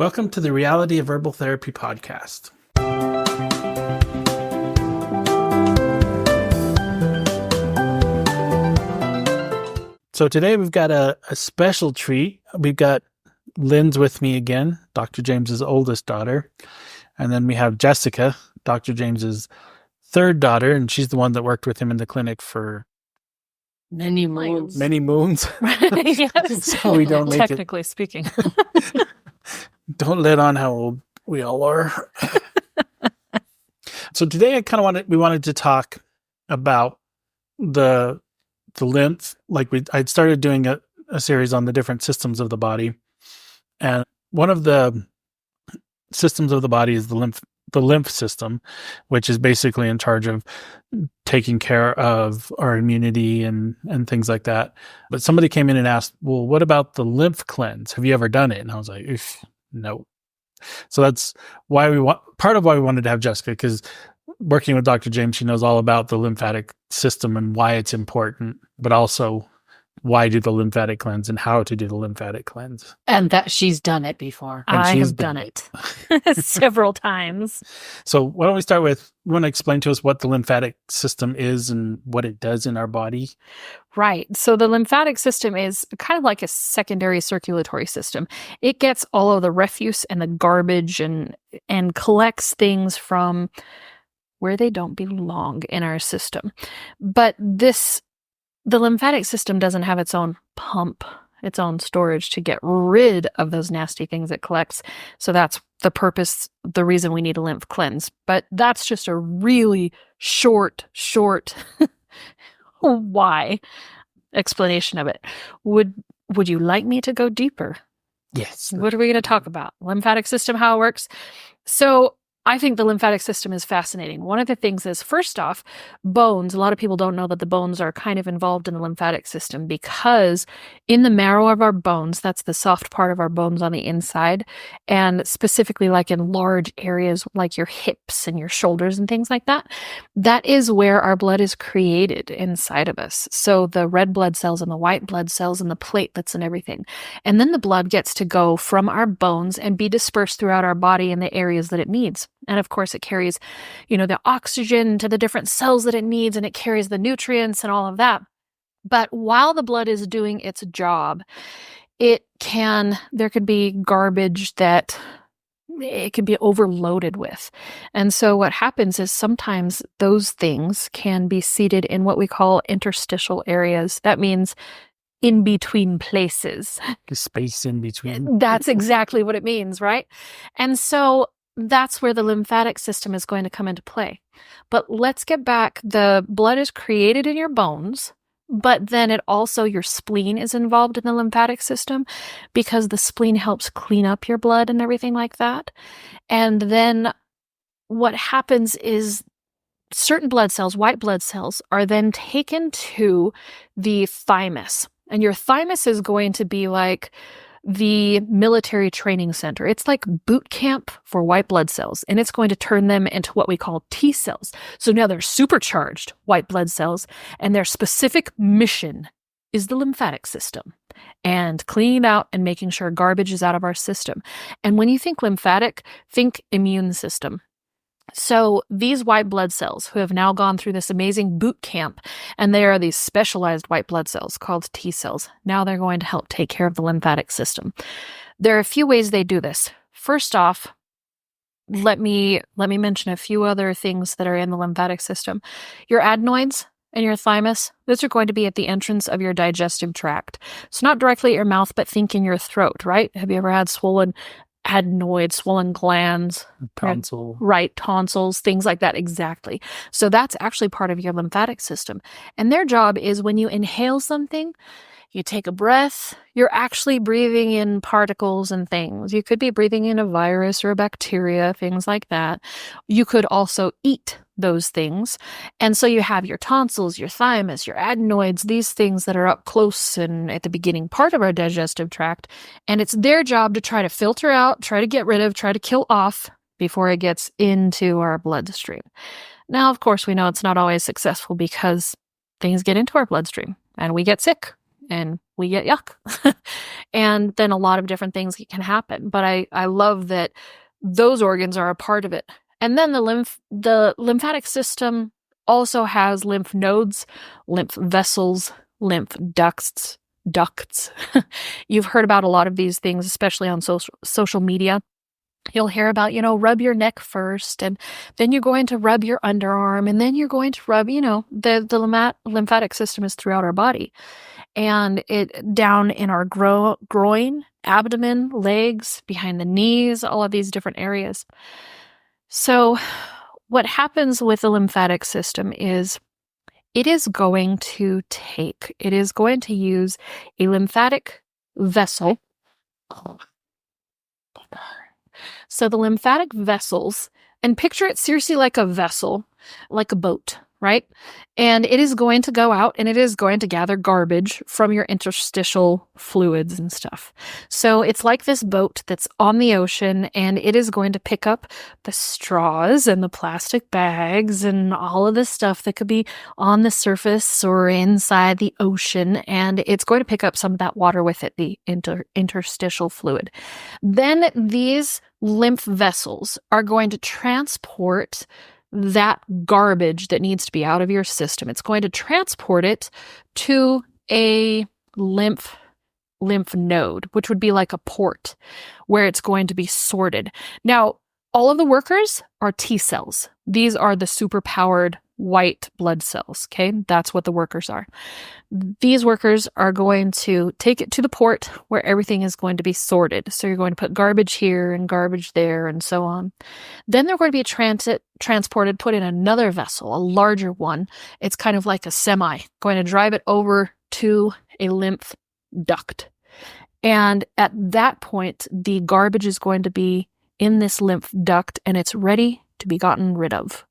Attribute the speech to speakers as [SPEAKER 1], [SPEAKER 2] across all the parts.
[SPEAKER 1] Welcome to the Reality of Herbal Therapy podcast. So today we've got a special treat. We've got Lynn's with me again, Dr. James's oldest daughter. And then we have Jessica, Dr. James's third daughter, and she's the one that worked with him in the clinic for
[SPEAKER 2] many moons.
[SPEAKER 3] Yes.
[SPEAKER 1] So we don't make
[SPEAKER 3] Technically speaking.
[SPEAKER 1] Don't let on how old we all are. So today we wanted to talk about the lymph. I'd started doing a series on the different systems of the body. And one of the systems of the body is the lymph system, which is basically in charge of taking care of our immunity and things like that. But somebody came in and asked, well, what about the lymph cleanse? Have you ever done it? And I was like, no. So that's why part of why we wanted to have Jessica, because working with Dr. James, she knows all about the lymphatic system and why it's important, but also why do the lymphatic cleanse and how to do the lymphatic cleanse.
[SPEAKER 2] And that she's done it before.
[SPEAKER 3] I have done it several times.
[SPEAKER 1] So why don't we start with, you want to explain to us what the lymphatic system is and what it does in our body?
[SPEAKER 3] Right. So the lymphatic system is kind of like a secondary circulatory system. It gets all of the refuse and the garbage and collects things from where they don't belong in our system. But the lymphatic system doesn't have its own pump, its own storage to get rid of those nasty things it collects. So that's the reason we need a lymph cleanse. But that's just a really short why explanation of it. Would you like me to go deeper?
[SPEAKER 1] Yes.
[SPEAKER 3] What are we going to talk about? Lymphatic system, how it works. So I think the lymphatic system is fascinating. One of the things is, first off, bones. A lot of people don't know that the bones are kind of involved in the lymphatic system because in the marrow of our bones, that's the soft part of our bones on the inside, and specifically like in large areas like your hips and your shoulders and things like that, that is where our blood is created inside of us. So the red blood cells and the white blood cells and the platelets and everything. And then the blood gets to go from our bones and be dispersed throughout our body in the areas that it needs. And of course, it carries, the oxygen to the different cells that it needs, and it carries the nutrients and all of that. But while the blood is doing its job, there could be garbage that it could be overloaded with. And so what happens is sometimes those things can be seated in what we call interstitial areas. That means in between places.
[SPEAKER 1] The space in between.
[SPEAKER 3] That's exactly what it means, right? And so that's where the lymphatic system is going to come into play. But let's get back. The blood is created in your bones, but then your spleen is involved in the lymphatic system because the spleen helps clean up your blood and everything like that. And then what happens is certain blood cells, white blood cells, are then taken to the thymus. And your thymus is going to be like the military training center. It's like boot camp for white blood cells, and it's going to turn them into what we call T cells. So now they're supercharged white blood cells, and their specific mission is the lymphatic system and cleaning out and making sure garbage is out of our system. And when you think lymphatic, think immune system. So these white blood cells who have now gone through this amazing boot camp, and they are these specialized white blood cells called T cells. Now they're going to help take care of the lymphatic system. There are a few ways they do this. First off, let me mention a few other things that are in the lymphatic system. Your adenoids and your thymus, those are going to be at the entrance of your digestive tract. So not directly at your mouth, but think in your throat, right? Have you ever had swollen adenoids, swollen glands,
[SPEAKER 1] tonsil,
[SPEAKER 3] right? Tonsils, things like that. Exactly. So that's actually part of your lymphatic system. And their job is when you inhale something, you take a breath, you're actually breathing in particles and things. You could be breathing in a virus or a bacteria, things like that. You could also eat those things. And so you have your tonsils, your thymus, your adenoids, these things that are up close and at the beginning part of our digestive tract. And it's their job to try to filter out, try to get rid of, try to kill off before it gets into our bloodstream. Now, of course, we know it's not always successful because things get into our bloodstream and we get sick and we get yuck. And then a lot of different things can happen. But I love that those organs are a part of it. And then the lymphatic system also has lymph nodes, lymph vessels, lymph ducts. You've heard about a lot of these things, especially on social media. You'll hear about, rub your neck first, and then you're going to rub your underarm, and then you're going to rub, the lymphatic system is throughout our body. And it down in our groin, abdomen, legs, behind the knees, all of these different areas. So what happens with the lymphatic system is it is going to use a lymphatic vessel. So the lymphatic vessels, and picture it seriously like a vessel, like a boat, right? And it is going to go out and it is going to gather garbage from your interstitial fluids and stuff. So it's like this boat that's on the ocean, and it is going to pick up the straws and the plastic bags and all of this stuff that could be on the surface or inside the ocean, and it's going to pick up some of that water with it, the interstitial fluid. Then these lymph vessels are going to transport that garbage that needs to be out of your system. It's going to transport it to a lymph node, which would be like a port where it's going to be sorted. Now, all of the workers are T cells. These are the superpowered white blood cells, okay? That's what the workers are. These workers are going to take it to the port where everything is going to be sorted. So you're going to put garbage here and garbage there and so on. Then they're going to be transported, put in another vessel, a larger one. It's kind of like a semi, going to drive it over to a lymph duct. And at that point, the garbage is going to be in this lymph duct and it's ready to be gotten rid of.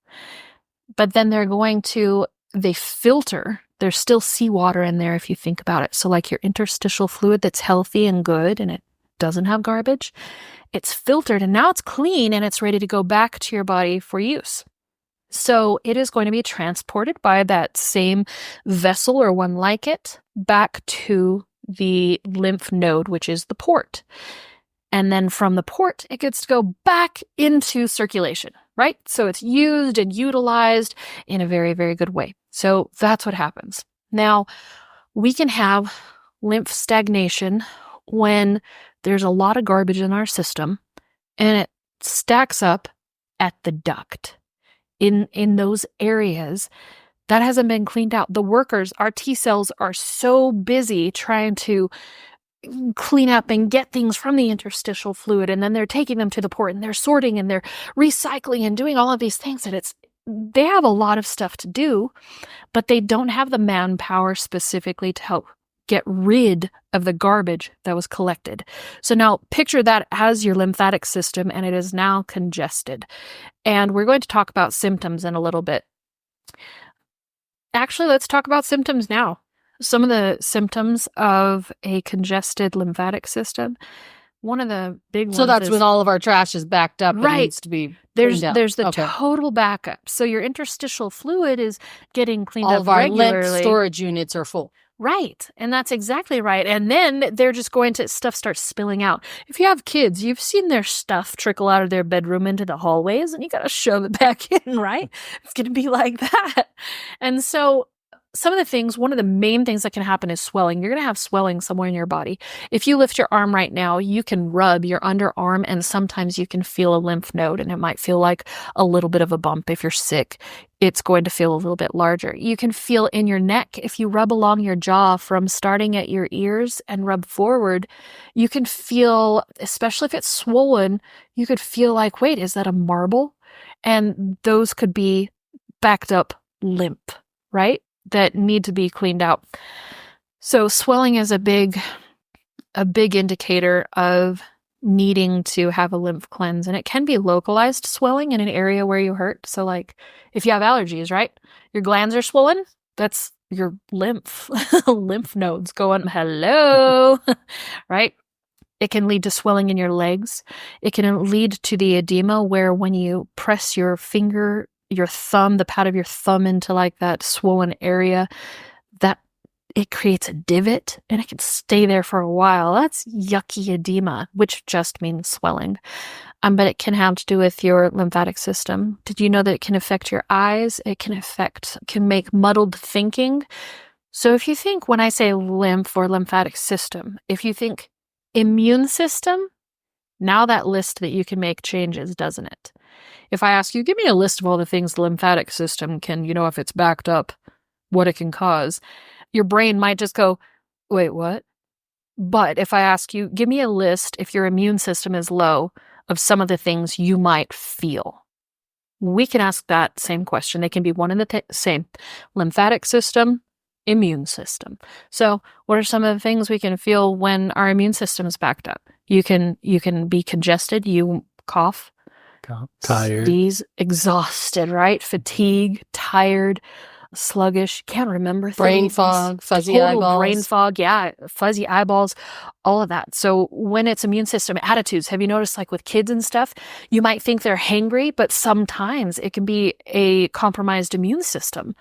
[SPEAKER 3] But then they filter. There's still seawater in there if you think about it. So like your interstitial fluid that's healthy and good and it doesn't have garbage, it's filtered and now it's clean and it's ready to go back to your body for use. So it is going to be transported by that same vessel or one like it back to the lymph node, which is the port. And then from the port, it gets to go back into circulation, right? So it's used and utilized in a very, very good way. So that's what happens. Now, we can have lymph stagnation when there's a lot of garbage in our system and it stacks up at the duct in those areas that hasn't been cleaned out. The workers, our T cells, are so busy trying to clean up and get things from the interstitial fluid, and then they're taking them to the port and they're sorting and they're recycling and doing all of these things, and they have a lot of stuff to do, but they don't have the manpower specifically to help get rid of the garbage that was collected. So now picture that as your lymphatic system, and it is now congested. And we're going to talk about symptoms in a little bit. Actually, let's talk about symptoms now. Some of the symptoms of a congested lymphatic system, one of the big ones.
[SPEAKER 2] So that's when all of our trash is backed up and needs to be
[SPEAKER 3] There's
[SPEAKER 2] cleaned out.
[SPEAKER 3] the
[SPEAKER 2] Okay.
[SPEAKER 3] total backup. So your interstitial fluid is getting cleaned
[SPEAKER 2] All
[SPEAKER 3] up
[SPEAKER 2] of our
[SPEAKER 3] regularly.
[SPEAKER 2] lymph storage units are full.
[SPEAKER 3] Right. And that's exactly right. And then they're just stuff starts spilling out. If you have kids, you've seen their stuff trickle out of their bedroom into the hallways, and you got to shove it back in, right? It's going to be like that. And so one of the main things that can happen is swelling. You're going to have swelling somewhere in your body. If you lift your arm right now, you can rub your underarm, and sometimes you can feel a lymph node, and it might feel like a little bit of a bump. If you're sick, it's going to feel a little bit larger. You can feel in your neck, if you rub along your jaw from starting at your ears and rub forward, you can feel, especially if it's swollen, you could feel like, wait, is that a marble? And those could be backed up lymph, right? That need to be cleaned out. So swelling is a big indicator of needing to have a lymph cleanse, and it can be localized swelling in an area where you hurt. So like if you have allergies, right? Your glands are swollen, that's your lymph nodes going, hello, right? It can lead to swelling in your legs. It can lead to the edema where when you press your finger, your thumb, the pad of your thumb into like that swollen area, that it creates a divot and it can stay there for a while. That's yucky edema, which just means swelling. But it can have to do with your lymphatic system. Did you know that it can affect your eyes? It can make muddled thinking. So if you think, when I say lymph or lymphatic system, if you think immune system, now that list that you can make changes, doesn't it? If I ask you, give me a list of all the things the lymphatic system can, if it's backed up, what it can cause, your brain might just go, wait, what? But if I ask you, give me a list, if your immune system is low, of some of the things you might feel. We can ask that same question. They can be one and the same. Lymphatic system, immune system. So what are some of the things we can feel when our immune system is backed up? You can be congested, you cough,
[SPEAKER 1] tired,
[SPEAKER 3] sneeze, exhausted, right? Fatigue, tired, sluggish, can't remember things.
[SPEAKER 2] Brain fog, fuzzy
[SPEAKER 3] Total
[SPEAKER 2] eyeballs.
[SPEAKER 3] Brain fog, yeah, fuzzy eyeballs, all of that. So when it's immune system, attitudes, have you noticed, like with kids and stuff, you might think they're hangry, but sometimes it can be a compromised immune system.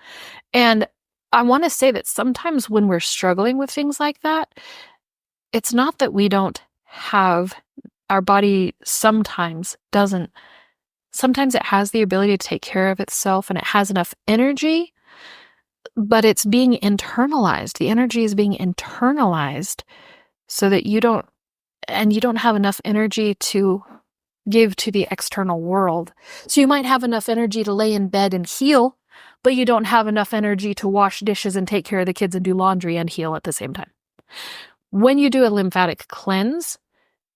[SPEAKER 3] And I want to say that sometimes when we're struggling with things like that, it's not that we don't have, our body sometimes doesn't. Sometimes it has the ability to take care of itself and it has enough energy, but it's being internalized. The energy is being internalized so that you don't have enough energy to give to the external world. So you might have enough energy to lay in bed and heal, but you don't have enough energy to wash dishes and take care of the kids and do laundry and heal at the same time. When you do a lymphatic cleanse,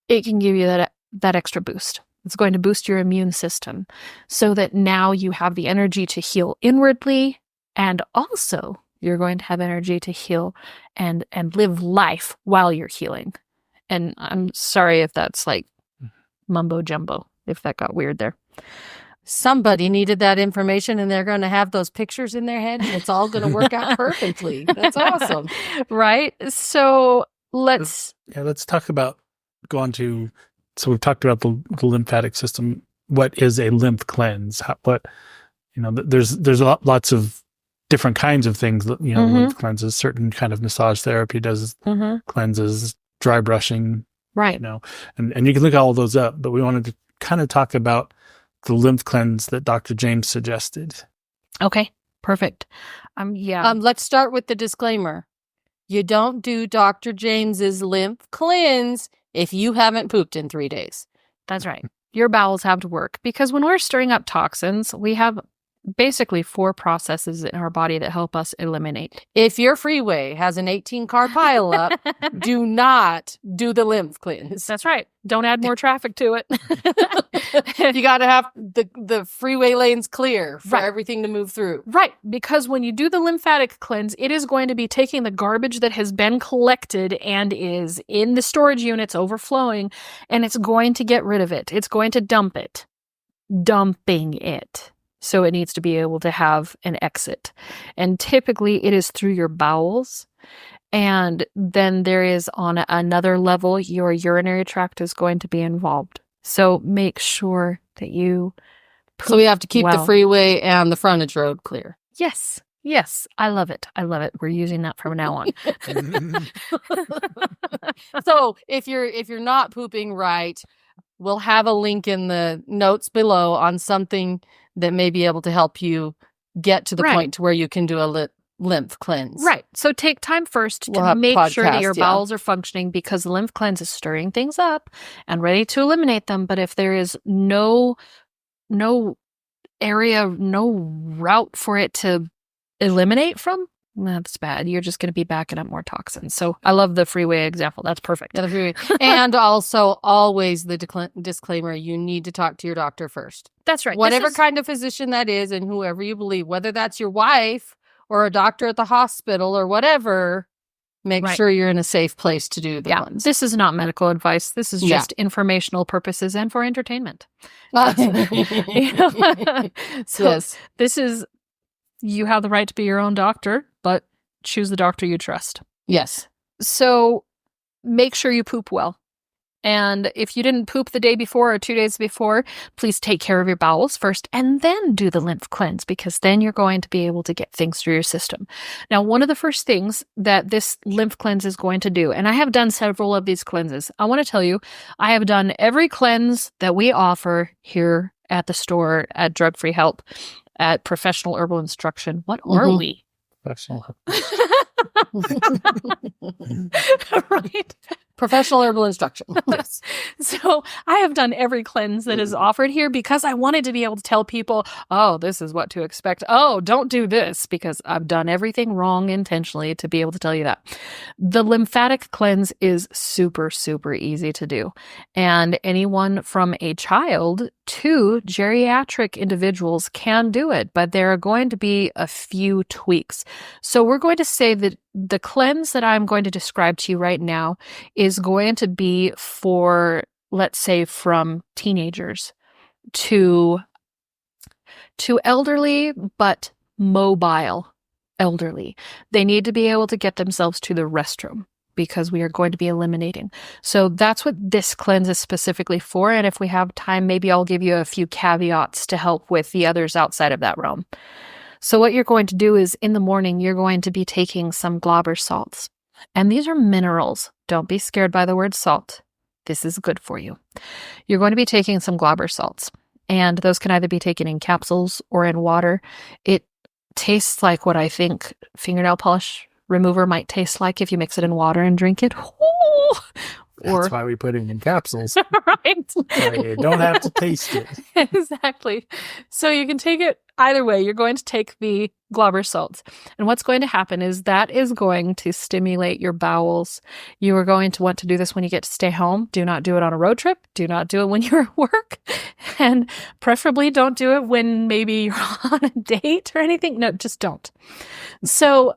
[SPEAKER 3] it can give you that extra boost. It's going to boost your immune system so that now you have the energy to heal inwardly, and also you're going to have energy to heal and live life while you're healing. And I'm sorry if that's like mumbo jumbo, if that got weird there.
[SPEAKER 2] Somebody needed that information and they're going to have those pictures in their head and it's all going to work out perfectly. That's awesome.
[SPEAKER 3] Right? So let's
[SPEAKER 1] talk about so we've talked about the lymphatic system. What is a lymph cleanse? There's lots of different kinds of things that, lymph cleanses. Certain kind of massage therapy does cleanses, dry brushing,
[SPEAKER 3] right.
[SPEAKER 1] And you can look all those up, but we wanted to kind of talk about the lymph cleanse that Dr. James suggested.
[SPEAKER 3] Okay, perfect.
[SPEAKER 2] Let's start with the disclaimer. You don't do Dr. James's lymph cleanse if you haven't pooped in 3 days.
[SPEAKER 3] That's right. Your bowels have to work, because when we're stirring up toxins, we have basically 4 processes in our body that help us eliminate.
[SPEAKER 2] If your freeway has an 18-car pileup, do not do the lymph cleanse.
[SPEAKER 3] That's right. Don't add more traffic to it.
[SPEAKER 2] You got to have the freeway lanes clear for everything to move through.
[SPEAKER 3] Right. Because when you do the lymphatic cleanse, it is going to be taking the garbage that has been collected and is in the storage units overflowing, and it's going to get rid of it. It's going to dump it. Dumping it. So it needs to be able to have an exit. And typically it is through your bowels. And then there is, on another level, your urinary tract is going to be involved. So make sure that you poop.
[SPEAKER 2] So we have to keep the freeway and the frontage road clear.
[SPEAKER 3] Yes. Yes. I love it. I love it. We're using that from now on.
[SPEAKER 2] So if you're not pooping right, we'll have a link in the notes below on something that may be able to help you get to the point to where you can do a lymph cleanse.
[SPEAKER 3] Right. So take time first to make sure that your bowels are functioning, because the lymph cleanse is stirring things up and ready to eliminate them. But if there is no area, no route for it to eliminate from, that's bad. You're just going to be backing up more toxins. So I love the freeway example. That's perfect.
[SPEAKER 2] Yeah, the freeway. And also always the disclaimer, you need to talk to your doctor first.
[SPEAKER 3] That's right.
[SPEAKER 2] Whatever kind of physician that is, and whoever you believe, whether that's your wife or a doctor at the hospital or whatever, make sure you're in a safe place to do the ones.
[SPEAKER 3] This is not medical advice. This is just informational purposes and for entertainment. This is, you have the right to be your own doctor, but choose the doctor you trust.
[SPEAKER 2] Yes.
[SPEAKER 3] So make sure you poop well. And if you didn't poop the day before or 2 days before, please take care of your bowels first and then do the lymph cleanse, because then you're going to be able to get things through your system. Now, one of the first things that this lymph cleanse is going to do, and I have done several of these cleanses. I want to tell you, I have done every cleanse that we offer here at the store, at Drug Free Help, at Professional Herbal Instruction. What are we?
[SPEAKER 1] Professional.
[SPEAKER 3] Right?
[SPEAKER 2] Professional herbal instruction.
[SPEAKER 3] Yes. So I have done every cleanse that is offered here because I wanted to be able to tell people, oh, this is what to expect. Oh, don't do this, because I've done everything wrong intentionally to be able to tell you that. The lymphatic cleanse is super, super easy to do. And anyone from a child to geriatric individuals can do it, but there are going to be a few tweaks. So we're going to say that the cleanse that I'm going to describe to you right now is going to be for, let's say, from teenagers to elderly, but mobile elderly. They need to be able to get themselves to the restroom, because we are going to be eliminating. So that's what this cleanse is specifically for. And if we have time, maybe I'll give you a few caveats to help with the others outside of that realm. So what you're going to do is, in the morning, you're going to be taking some glauber salts. And these are minerals. Don't be scared by the word salt. This is good for you. You're going to be taking some glauber salts. And those can either be taken in capsules or in water. It tastes like what I think fingernail polish remover might taste like if you mix it in water and drink it. Ooh!
[SPEAKER 1] That's why we put it in capsules.
[SPEAKER 3] Right.
[SPEAKER 1] So you don't have to taste it.
[SPEAKER 3] Exactly. So you can take it either way. You're going to take the glauber salts. And what's going to happen is that is going to stimulate your bowels. You are going to want to do this when you get to stay home. Do not do it on a road trip. Do not do it when you're at work. And preferably don't do it when maybe you're on a date or anything. No, just don't. So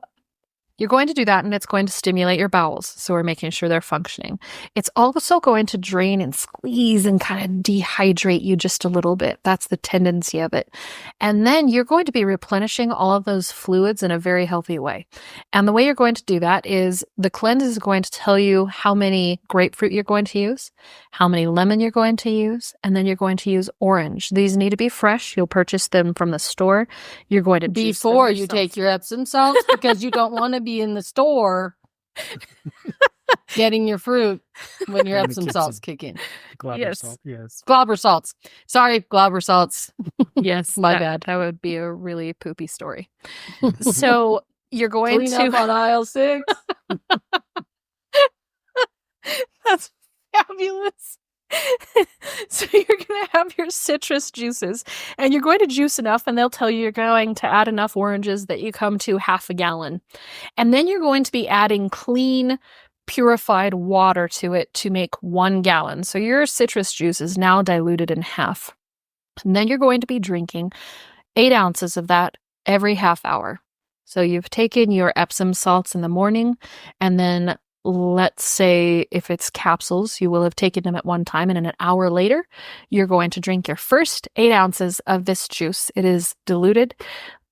[SPEAKER 3] you're going to do that, and it's going to stimulate your bowels. So we're making sure they're functioning. It's also going to drain and squeeze and kind of dehydrate you just a little bit. That's the tendency of it. And then you're going to be replenishing all of those fluids in a very healthy way. And the way you're going to do that is the cleanse is going to tell you how many grapefruit you're going to use, how many lemon you're going to use, and then you're going to use orange. These need to be fresh. You'll purchase them from the store. You're going to juice them
[SPEAKER 2] Before you
[SPEAKER 3] yourself.
[SPEAKER 2] take your Epsom salts, because you don't want to be in the store getting your fruit when your
[SPEAKER 1] In the
[SPEAKER 2] Epsom
[SPEAKER 1] kitchen.
[SPEAKER 2] salts kick in.
[SPEAKER 1] Glauber
[SPEAKER 3] Yes.
[SPEAKER 1] salt, yes.
[SPEAKER 2] Glauber salts. Sorry, glauber salts.
[SPEAKER 3] Yes,
[SPEAKER 2] My bad.
[SPEAKER 3] That would be a really poopy story. So you're going
[SPEAKER 2] Clean up
[SPEAKER 3] to.
[SPEAKER 2] on aisle 6.
[SPEAKER 3] That's fabulous. So you're going to have your citrus juices, and you're going to juice enough, and they'll tell you you're going to add enough oranges that you come to half a gallon. And then you're going to be adding clean, purified water to it to make 1 gallon. So your citrus juice is now diluted in half. And then you're going to be drinking 8 ounces of that every half hour. So you've taken your Epsom salts in the morning, and then let's say if it's capsules, you will have taken them at one time, and in an hour later, you're going to drink your first 8 ounces of this juice. It is diluted,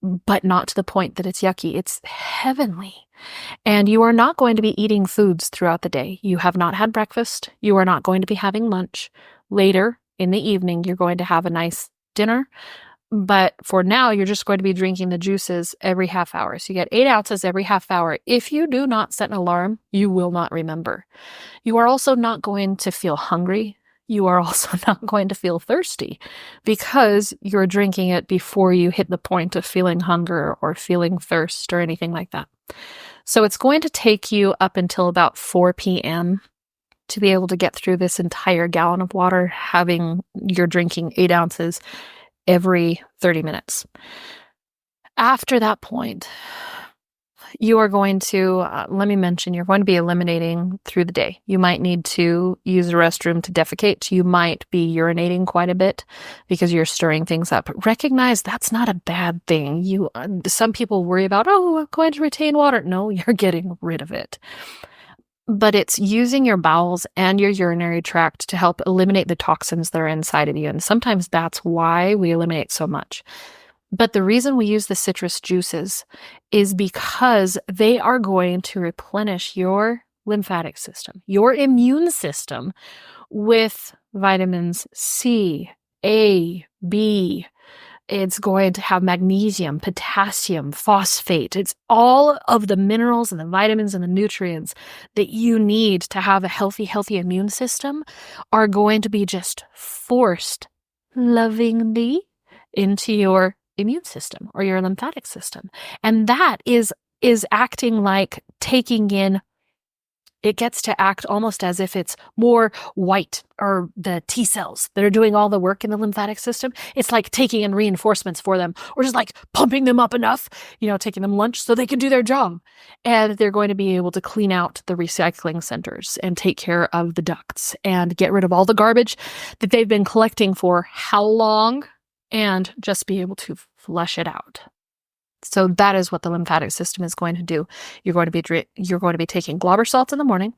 [SPEAKER 3] but not to the point that it's yucky. It's heavenly. And you are not going to be eating foods throughout the day. You have not had breakfast. You are not going to be having lunch. Later in the evening, you're going to have a nice dinner. But for now, you're just going to be drinking the juices every half hour. So you get 8 ounces every half hour. If you do not set an alarm, you will not remember. You are also not going to feel hungry. You are also not going to feel thirsty because you're drinking it before you hit the point of feeling hunger or feeling thirst or anything like that. So it's going to take you up until about 4 p.m. to be able to get through this entire gallon of water, you're drinking 8 ounces every 30 minutes. After that point, you are going to, let me mention, you're going to be eliminating through the day. You might need to use the restroom to defecate. You might be urinating quite a bit because you're stirring things up. But recognize that's not a bad thing. Some people worry about, I'm going to retain water. No, you're getting rid of it. But it's using your bowels and your urinary tract to help eliminate the toxins that are inside of you. And sometimes that's why we eliminate so much. But the reason we use the citrus juices is because they are going to replenish your lymphatic system, your immune system, with vitamins C, A, B. It's going to have magnesium, potassium, phosphate. It's all of the minerals and the vitamins and the nutrients that you need to have a healthy immune system are going to be just forced lovingly into your immune system or your lymphatic system. And that is acting like taking in, it gets to act almost as if it's more white, or the T cells that are doing all the work in the lymphatic system. It's like taking in reinforcements for them, or just like pumping them up enough, taking them lunch so they can do their job. And they're going to be able to clean out the recycling centers and take care of the ducts and get rid of all the garbage that they've been collecting for how long, and just be able to flush it out. So that is what the lymphatic system is going to do. You're going to be taking glauber salts in the morning.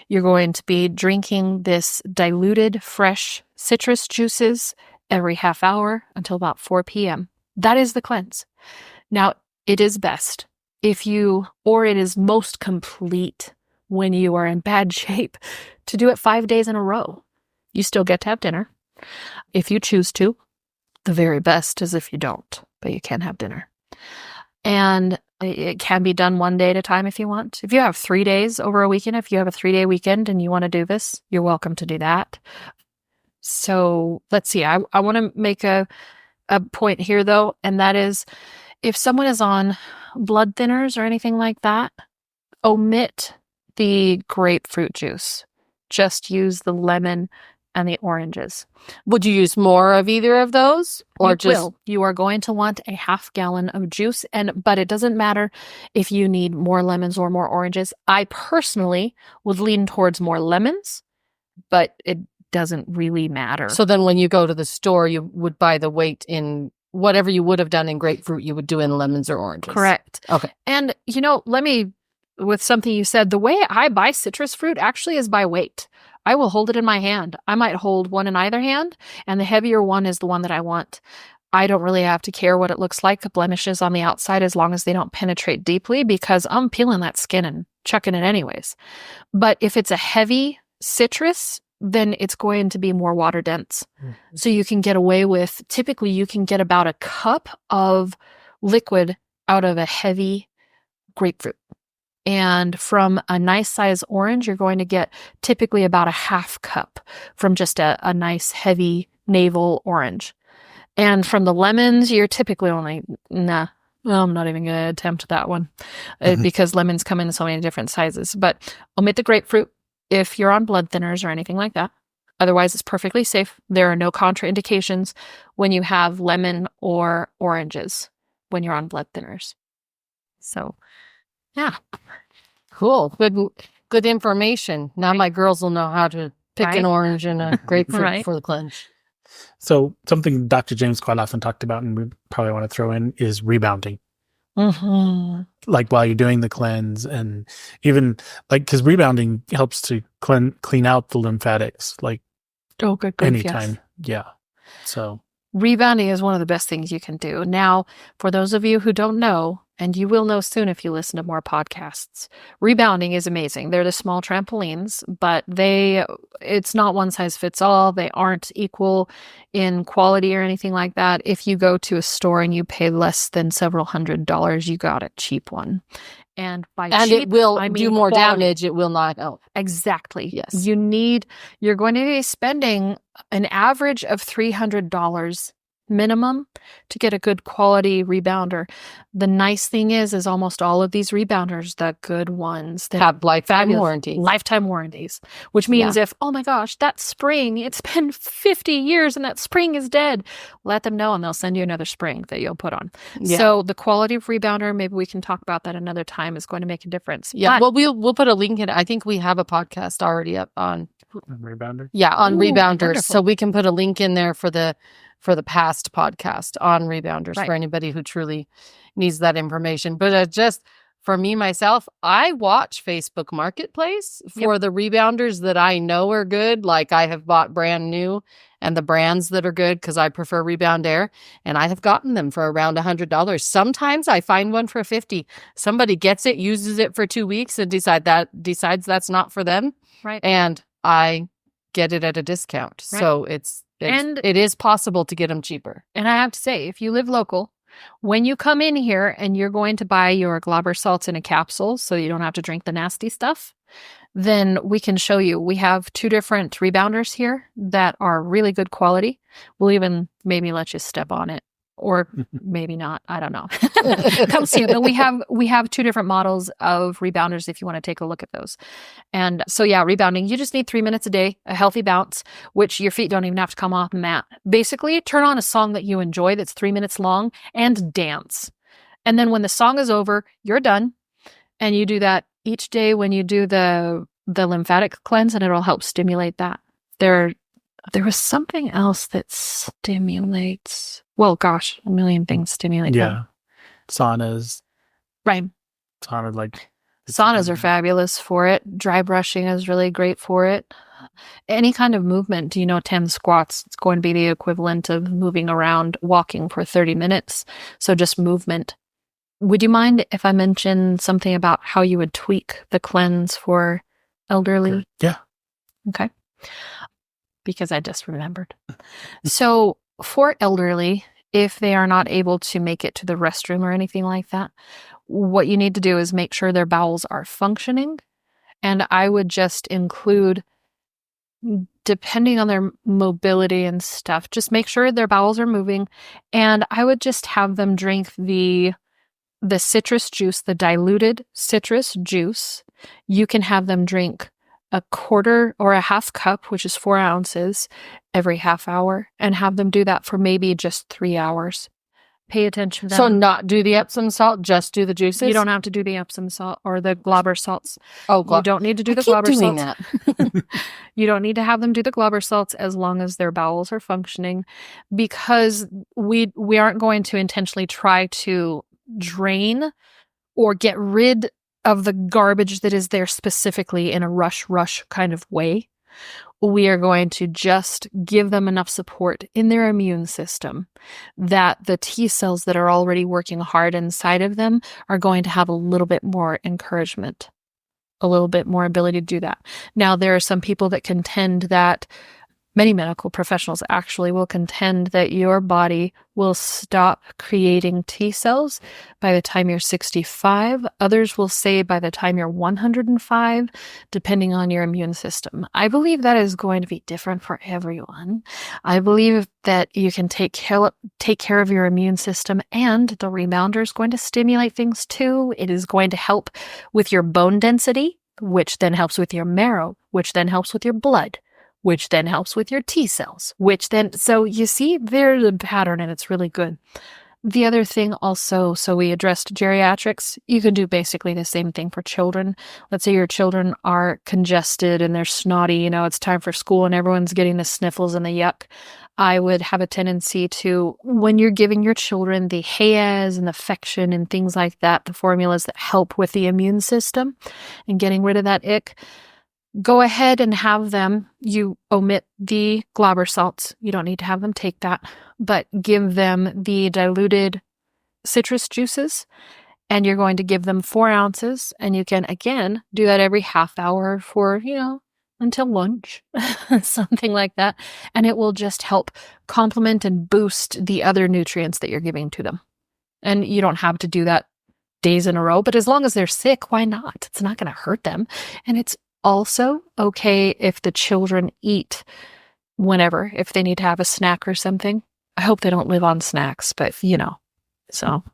[SPEAKER 3] You're going to be drinking this diluted fresh citrus juices every half hour until about 4 p.m. That is the cleanse. Now, it is best it is most complete when you are in bad shape to do it 5 days in a row. You still get to have dinner if you choose to. The very best is if you don't, but you can have dinner. And it can be done 1 day at a time if you want. If you have 3 days over a weekend, if you have a 3-day weekend and you want to do this, you're welcome to do that. So let's see. I want to make a point here, though, and that is if someone is on blood thinners or anything like that, omit the grapefruit juice. Just use the lemon and the oranges.
[SPEAKER 2] Would you use more of either of those? Or
[SPEAKER 3] You are going to want a half gallon of juice, but it doesn't matter if you need more lemons or more oranges. I personally would lean towards more lemons, but it doesn't really matter.
[SPEAKER 2] So then when you go to the store, you would buy the weight in whatever you would have done in grapefruit, you would do in lemons or oranges.
[SPEAKER 3] Correct.
[SPEAKER 2] Okay.
[SPEAKER 3] And, with something you said, the way I buy citrus fruit actually is by weight. I will hold it in my hand. I might hold one in either hand, and the heavier one is the one that I want. I don't really have to care what it looks like, blemishes on the outside, as long as they don't penetrate deeply, because I'm peeling that skin and chucking it anyways. But if it's a heavy citrus, then it's going to be more water dense. Mm-hmm. So you can get away with, typically you can get about a cup of liquid out of a heavy grapefruit. And from a nice size orange, you're going to get typically about a half cup from just a nice heavy navel orange. And from the lemons, you're typically only, I'm not even going to attempt that one because lemons come in so many different sizes. But omit the grapefruit if you're on blood thinners or anything like that. Otherwise, it's perfectly safe. There are no contraindications when you have lemon or oranges when you're on blood thinners. So, yeah.
[SPEAKER 2] Cool. Good information. Now my girls will know how to pick an orange and a grapefruit for the cleanse.
[SPEAKER 1] So something Dr. James quite often talked about, and we probably want to throw in, is rebounding. Mm-hmm. Like while you're doing the cleanse, and even because rebounding helps to clean out the lymphatics.
[SPEAKER 3] Good.
[SPEAKER 1] Anytime.
[SPEAKER 3] Yes.
[SPEAKER 1] Yeah. So
[SPEAKER 3] rebounding is one of the best things you can do. Now, for those of you who don't know, and you will know soon if you listen to more podcasts, rebounding is amazing. They're the small trampolines, but it's not one size fits all. They aren't equal in quality or anything like that. If you go to a store and you pay less than several $100s, you got a cheap one. And cheap,
[SPEAKER 2] it will do more
[SPEAKER 3] quality.
[SPEAKER 2] damage. It will not help.
[SPEAKER 3] Exactly.
[SPEAKER 2] Yes.
[SPEAKER 3] You're going to be spending an average of $300 minimum to get a good quality rebounder. The nice thing is almost all of these rebounders, the good ones, that
[SPEAKER 2] have lifetime warranties,
[SPEAKER 3] which means if, oh my gosh, that spring, it's been 50 years and that spring is dead, let them know and they'll send you another spring that you'll put on. Yeah. So the quality of rebounder, maybe we can talk about that another time, is going to make a difference.
[SPEAKER 2] Yeah. But we'll put a link in. I think we have a podcast already up on
[SPEAKER 1] rebounder.
[SPEAKER 2] Yeah, on rebounders.
[SPEAKER 3] Wonderful.
[SPEAKER 2] So we can put a link in there for the past podcast on rebounders for anybody who truly needs that information. But just for me, myself, I watch Facebook Marketplace for the rebounders that I know are good. Like I have bought brand new and the brands that are good because I prefer Rebound Air, and I have gotten them for around $100. Sometimes I find one for $50. Somebody gets it, uses it for 2 weeks, and decides that's not for them.
[SPEAKER 3] Right.
[SPEAKER 2] And I get it at a discount.
[SPEAKER 3] Right.
[SPEAKER 2] So it is possible to get them cheaper.
[SPEAKER 3] And I have to say, if you live local, when you come in here and you're going to buy your Glauber salts in a capsule so you don't have to drink the nasty stuff, then we can show you. We have 2 different rebounders here that are really good quality. We'll even maybe let you step on it, or maybe not. I don't know. Come see it. But we have 2 different models of rebounders if you want to take a look at those. And so yeah, rebounding, you just need 3 minutes a day, a healthy bounce, which your feet don't even have to come off the mat. Basically, turn on a song that you enjoy that's 3 minutes long and dance. And then when the song is over, you're done. And you do that each day when you do the lymphatic cleanse, and it'll help stimulate that. There was something else that stimulates. Well, gosh, a million things stimulate.
[SPEAKER 1] Yeah. Saunas.
[SPEAKER 3] Right. Saunas are fabulous for it. Dry brushing is really great for it. Any kind of movement, 10 squats, it's going to be the equivalent of moving around, walking for 30 minutes. So just movement. Would you mind if I mention something about how you would tweak the cleanse for elderly?
[SPEAKER 1] Yeah.
[SPEAKER 3] Okay. Because I just remembered. So for elderly, if they are not able to make it to the restroom or anything like that, what you need to do is make sure their bowels are functioning. And I would just include, depending on their mobility and stuff, just make sure their bowels are moving. And I would just have them drink the citrus juice, the diluted citrus juice. You can have them drink a quarter or a half cup, which is 4 ounces, every half hour, and have them do that for maybe just 3 hours. Pay attention to them.
[SPEAKER 2] So not do the Epsom salt, just do the juices?
[SPEAKER 3] You don't have to do the Epsom salt or the Glauber salts.
[SPEAKER 2] Oh,
[SPEAKER 3] you don't need to do the Glauber salts.
[SPEAKER 2] That.
[SPEAKER 3] You don't need to have them do the Glauber salts as long as their bowels are functioning, because we aren't going to intentionally try to drain or get rid of the garbage that is there specifically in a rush kind of way. We are going to just give them enough support in their immune system that the T cells that are already working hard inside of them are going to have a little bit more encouragement, a little bit more ability to do that. Now, there are some people that contend that many medical professionals actually will contend that your body will stop creating T cells by the time you're 65. Others will say by the time you're 105, depending on your immune system. I believe that is going to be different for everyone. I believe that you can take care of your immune system, and the rebounder is going to stimulate things too. It is going to help with your bone density, which then helps with your marrow, which then helps with your blood, which then helps with your T cells, so you see there's a pattern, and it's really good. The other thing also, so we addressed geriatrics. You can do basically the same thing for children. Let's say your children are congested and they're snotty, it's time for school and everyone's getting the sniffles and the yuck. I would have a tendency to, when you're giving your children the Hayes and the Fection and things like that, the formulas that help with the immune system and getting rid of that ick, go ahead and have them, you omit the Glauber salts. You don't need to have them take that, but give them the diluted citrus juices, and you're going to give them 4 ounces, and you can, again, do that every half hour for, until lunch, something like that, and it will just help complement and boost the other nutrients that you're giving to them. And you don't have to do that days in a row, but as long as they're sick, why not? It's not going to hurt them, and it's also okay if the children eat whenever, if they need to have a snack or something. I hope they don't live on snacks, but so.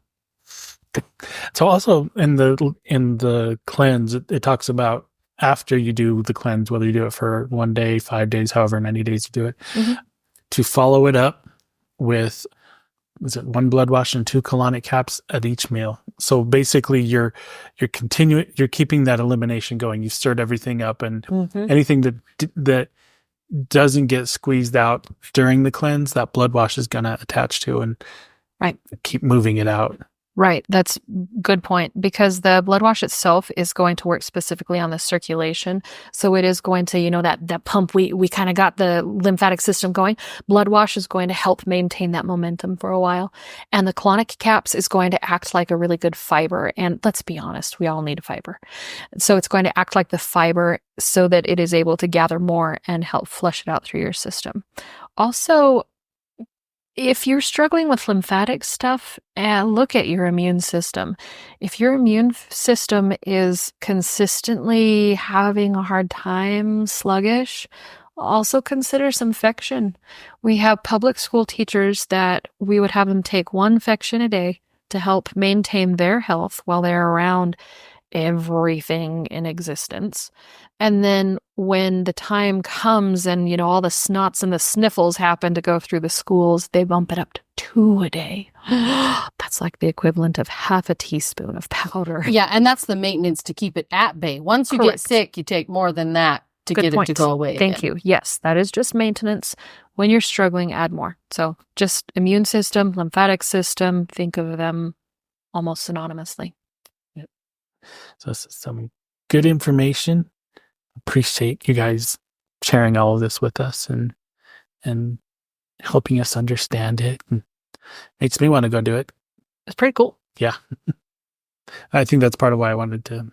[SPEAKER 1] So also in the cleanse, it talks about after you do the cleanse, whether you do it for 1 day, 5 days, however many days you do it, to follow it up with, 1 blood wash and 2 colonic caps at each meal. So basically you're keeping that elimination going. You've stirred everything up, and anything that doesn't get squeezed out during the cleanse, that blood wash is going to attach to and keep moving it out.
[SPEAKER 3] Right. That's good point, because the blood wash itself is going to work specifically on the circulation. So it is going to, that pump, we kind of got the lymphatic system going. Blood wash is going to help maintain that momentum for a while. And the colonic caps is going to act like a really good fiber. And let's be honest, we all need a fiber. So it's going to act like the fiber so that it is able to gather more and help flush it out through your system. Also, if you're struggling with lymphatic stuff, look at your immune system. If your immune system is consistently having a hard time, sluggish, also consider some fection. We have public school teachers that we would have them take one fection a day to help maintain their health while they're around everything in existence. And then when the time comes and, all the snots and the sniffles happen to go through the schools, they bump it up to 2 a day. That's like the equivalent of half a teaspoon of powder.
[SPEAKER 2] Yeah, and that's the maintenance to keep it at bay. Once you get sick, you take more than that to get it to go away.
[SPEAKER 3] Thank you. Yes, that is just maintenance. When you're struggling, add more. So just immune system, lymphatic system, think of them almost synonymously.
[SPEAKER 1] So this is some good information. Appreciate you guys sharing all of this with us and helping us understand it. And makes me want to go do it.
[SPEAKER 3] It's pretty cool.
[SPEAKER 1] Yeah. I think that's part of why I wanted to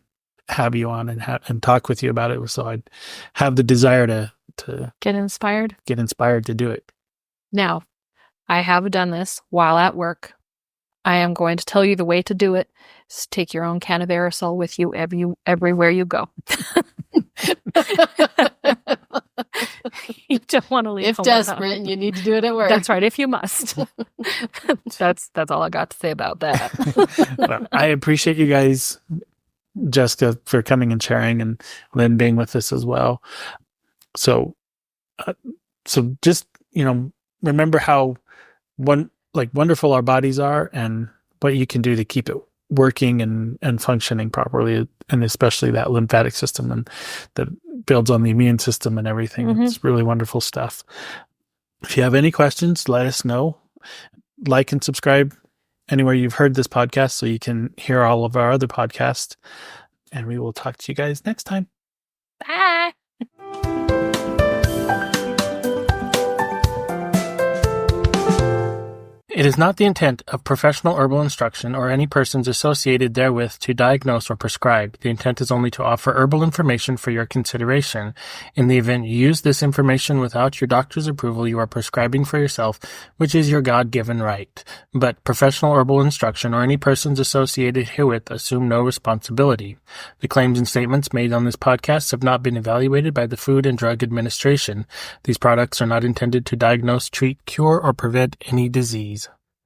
[SPEAKER 1] have you on and talk with you about it, so I'd have the desire to
[SPEAKER 3] get inspired
[SPEAKER 1] to do it.
[SPEAKER 3] Now, I have done this while at work. I am going to tell you the way to do it. Just take your own can of aerosol with you everywhere you go. You don't want to leave.
[SPEAKER 2] If desperate, you need to do it at work.
[SPEAKER 3] That's right. If you must. That's all I got to say about that.
[SPEAKER 1] Well, I appreciate you guys, Jessica, for coming and sharing, and Lynn being with us as well. So just remember how wonderful our bodies are, and what you can do to keep it working and functioning properly, and especially that lymphatic system and that builds on the immune system and everything. Mm-hmm. It's really wonderful stuff. If you have any questions, let us know. Like and subscribe anywhere you've heard this podcast so you can hear all of our other podcasts. And we will talk to you guys next time.
[SPEAKER 3] Bye.
[SPEAKER 1] It is not the intent of professional herbal instruction or any persons associated therewith to diagnose or prescribe. The intent is only to offer herbal information for your consideration. In the event you use this information without your doctor's approval, you are prescribing for yourself, which is your God-given right. But professional herbal instruction or any persons associated herewith assume no responsibility. The claims and statements made on this podcast have not been evaluated by the Food and Drug Administration. These products are not intended to diagnose, treat, cure, or prevent any disease.